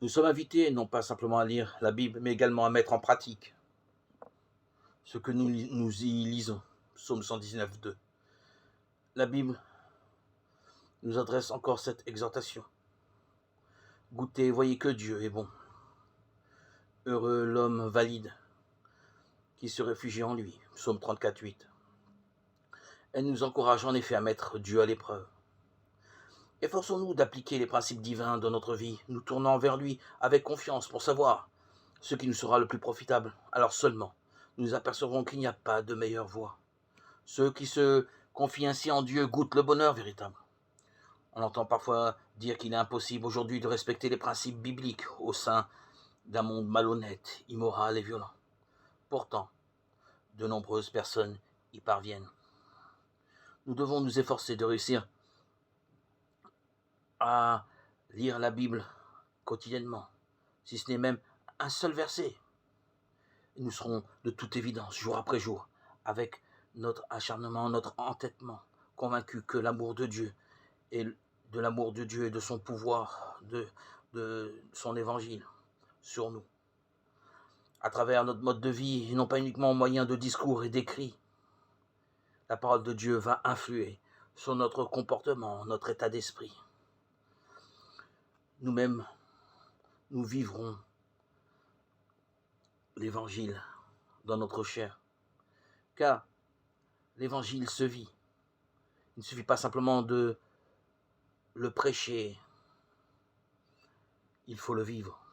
Nous sommes invités non pas simplement à lire la Bible, mais également à mettre en pratique ce que nous y lisons. Psaume 119, 2. La Bible nous adresse encore cette exhortation. Goûtez, voyez que Dieu est bon. Heureux l'homme valide qui se réfugie en lui. Psaume 34, 8. Elle nous encourage en effet à mettre Dieu à l'épreuve. Efforçons-nous d'appliquer les principes divins dans notre vie, nous tournant vers lui avec confiance pour savoir ce qui nous sera le plus profitable. Alors seulement, nous apercevrons qu'il n'y a pas de meilleure voie. Ceux qui se confient ainsi en Dieu goûtent le bonheur véritable. On entend parfois dire qu'il est impossible aujourd'hui de respecter les principes bibliques au sein d'un monde malhonnête, immoral et violent. Pourtant, de nombreuses personnes y parviennent. Nous devons nous efforcer de réussir à lire la Bible quotidiennement, si ce n'est même un seul verset. Et nous serons de toute évidence, jour après jour, avec notre acharnement, notre entêtement, convaincus que l'amour de Dieu et de l'amour de Dieu et de son pouvoir, de son évangile sur nous, à travers notre mode de vie, et non pas uniquement au moyen de discours et d'écrits. La parole de Dieu va influer sur notre comportement, notre état d'esprit. Nous-mêmes, nous vivrons l'évangile dans notre chair, car l'évangile se vit. Il ne suffit pas simplement de le prêcher, il faut le vivre.